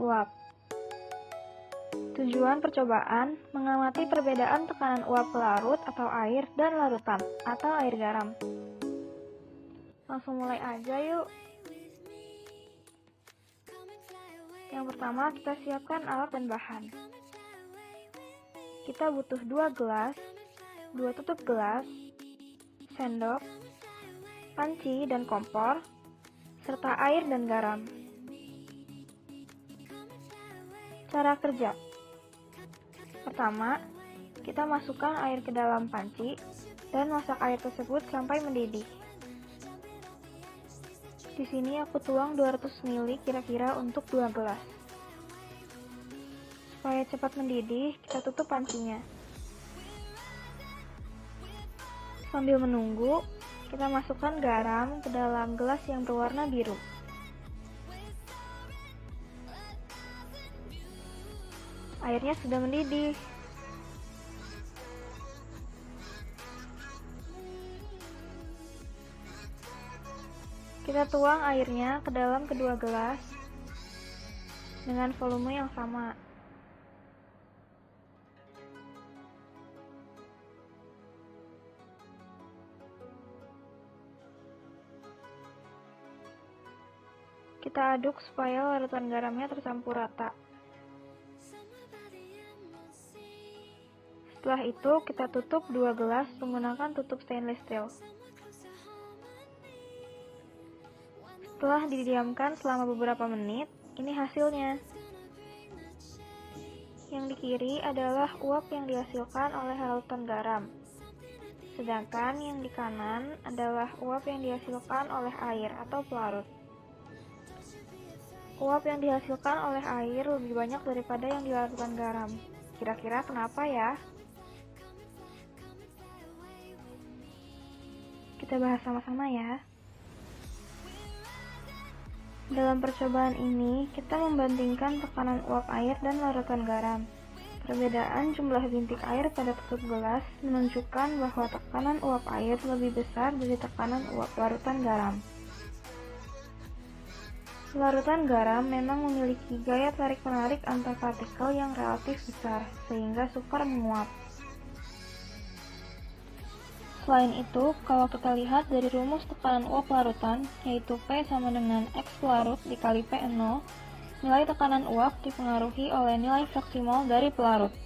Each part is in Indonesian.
uap. Tujuan percobaan mengamati perbedaan tekanan uap pelarut atau air dan larutan atau air garam. Langsung mulai aja yuk. Yang pertama, kita siapkan alat dan bahan. Kita butuh 2 gelas, 2 tutup gelas, sendok, panci dan kompor, serta air dan garam. Cara kerja. Pertama, kita masukkan air ke dalam panci dan masak air tersebut sampai mendidih. Di sini aku tuang 200 ml kira-kira untuk 2 gelas. Supaya cepat mendidih, kita tutup pancinya. Sambil menunggu, kita masukkan garam ke dalam gelas yang berwarna biru. Airnya sudah mendidih. Kita tuang airnya ke dalam kedua gelas dengan volume yang sama. Kita aduk supaya larutan garamnya tercampur rata. Setelah itu, kita tutup 2 gelas menggunakan tutup stainless steel. Setelah didiamkan selama beberapa menit, ini hasilnya. Yang di kiri adalah uap yang dihasilkan oleh larutan garam. Sedangkan yang di kanan adalah uap yang dihasilkan oleh air atau pelarut. Uap yang dihasilkan oleh air lebih banyak daripada yang dilarutan garam. Kira-kira kenapa ya? Kita bahas sama-sama ya. Dalam percobaan ini, kita membandingkan tekanan uap air dan larutan garam. Perbedaan jumlah bintik air pada tutup gelas menunjukkan bahwa tekanan uap air lebih besar dari tekanan uap larutan garam. Larutan garam memang memiliki gaya tarik-menarik antar partikel yang relatif besar, sehingga sukar menguap. Selain itu, kalau kita lihat dari rumus tekanan uap larutan, yaitu P sama dengan X pelarut dikali P0, nilai tekanan uap dipengaruhi oleh nilai fraksi mol dari pelarut.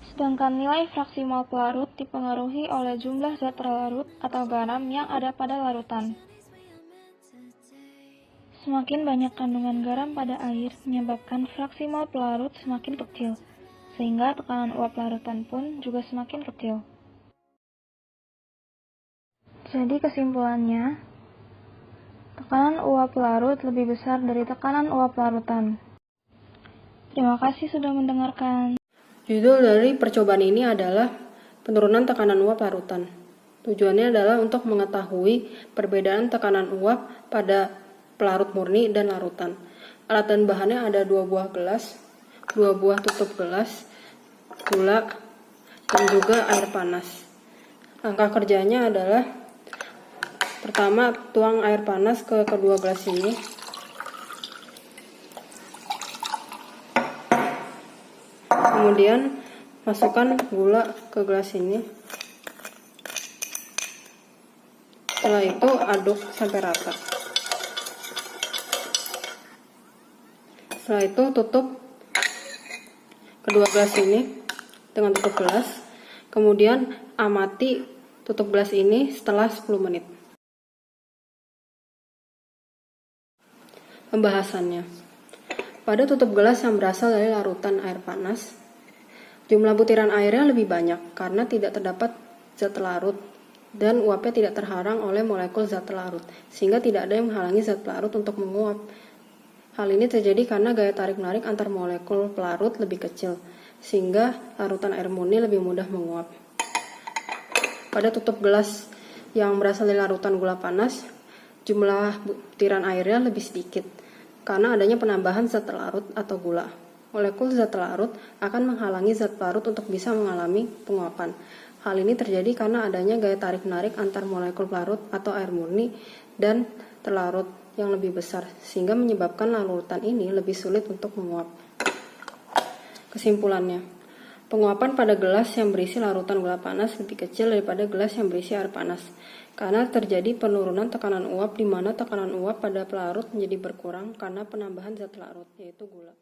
Sedangkan nilai fraksi mol pelarut dipengaruhi oleh jumlah zat terlarut atau garam yang ada pada larutan. Semakin banyak kandungan garam pada air menyebabkan fraksi mol pelarut semakin kecil, sehingga tekanan uap larutan pun juga semakin kecil. Jadi kesimpulannya, tekanan uap larut lebih besar dari tekanan uap larutan. Terima kasih sudah mendengarkan. Judul dari percobaan ini adalah penurunan tekanan uap larutan. Tujuannya adalah untuk mengetahui perbedaan tekanan uap pada pelarut murni dan larutan. Alat dan bahannya ada 2 buah gelas, 2 buah tutup gelas, gula, dan juga air panas. Langkah kerjanya adalah pertama, tuang air panas ke kedua gelas ini. Kemudian masukkan gula ke gelas ini. Setelah itu aduk sampai rata. Setelah itu tutup kedua gelas ini dengan tutup gelas. Kemudian amati tutup gelas ini setelah 10 menit. Pembahasannya. Pada tutup gelas yang berasal dari larutan air panas, jumlah butiran airnya lebih banyak karena tidak terdapat zat larut dan uapnya tidak terhalang oleh molekul zat larut, sehingga tidak ada yang menghalangi zat larut untuk menguap. Hal ini terjadi karena gaya tarik-menarik antar molekul pelarut lebih kecil, sehingga larutan air murni lebih mudah menguap. Pada tutup gelas yang berasal dari larutan gula panas, jumlah butiran airnya lebih sedikit karena adanya penambahan zat larut atau gula. Molekul zat larut akan menghalangi zat larut untuk bisa mengalami penguapan. Hal ini terjadi karena adanya gaya tarik-menarik antar molekul pelarut atau air murni dan terlarut yang lebih besar, sehingga menyebabkan larutan ini lebih sulit untuk menguap. Kesimpulannya, penguapan pada gelas yang berisi larutan gula panas lebih kecil daripada gelas yang berisi air panas, karena terjadi penurunan tekanan uap di mana tekanan uap pada pelarut menjadi berkurang karena penambahan zat larut, yaitu gula.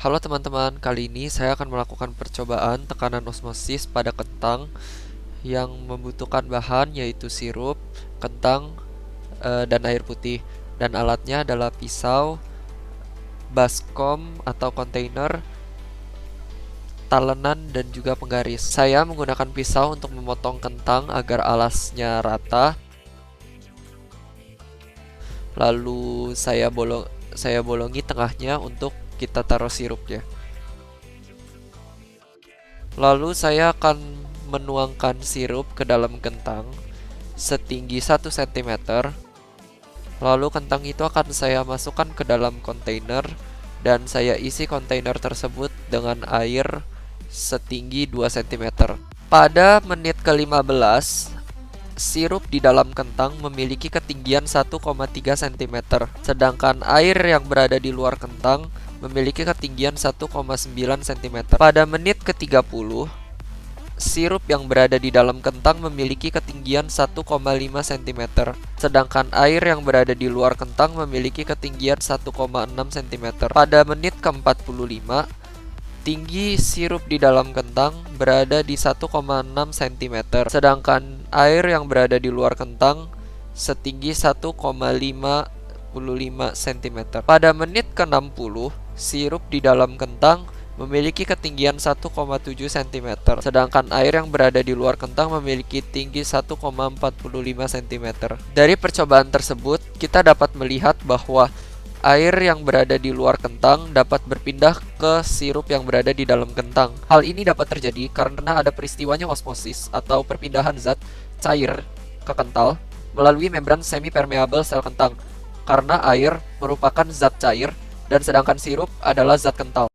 Halo teman-teman, kali ini saya akan melakukan percobaan tekanan osmosis pada kentang yang membutuhkan bahan yaitu sirup, kentang, dan air putih. Dan alatnya adalah pisau, baskom atau kontainer, talenan, dan juga penggaris. Saya menggunakan pisau untuk memotong kentang agar alasnya rata. Lalu saya bolongi tengahnya untuk kita taruh sirupnya. Lalu saya akan menuangkan sirup ke dalam kentang setinggi 1 cm. Lalu kentang itu akan saya masukkan ke dalam kontainer dan saya isi kontainer tersebut dengan air setinggi 2 cm. Pada menit ke-15, sirup di dalam kentang memiliki ketinggian 1,3 cm, sedangkan air yang berada di luar kentang memiliki ketinggian 1,9 cm. Pada menit ke-30, sirup yang berada di dalam kentang memiliki ketinggian 1,5 cm, sedangkan air yang berada di luar kentang memiliki ketinggian 1,6 cm. Pada menit ke-45, tinggi sirup di dalam kentang berada di 1,6 cm, sedangkan air yang berada di luar kentang setinggi 1,55 cm. Pada menit ke-60, sirup di dalam kentang memiliki ketinggian 1,7 cm, sedangkan air yang berada di luar kentang memiliki tinggi 1,45 cm. Dari percobaan tersebut, kita dapat melihat bahwa air yang berada di luar kentang dapat berpindah ke sirup yang berada di dalam kentang. Hal ini dapat terjadi karena ada peristiwanya osmosis atau perpindahan zat cair ke kental melalui membran semi-permeabel sel kentang, karena air merupakan zat cair dan sedangkan sirup adalah zat kental.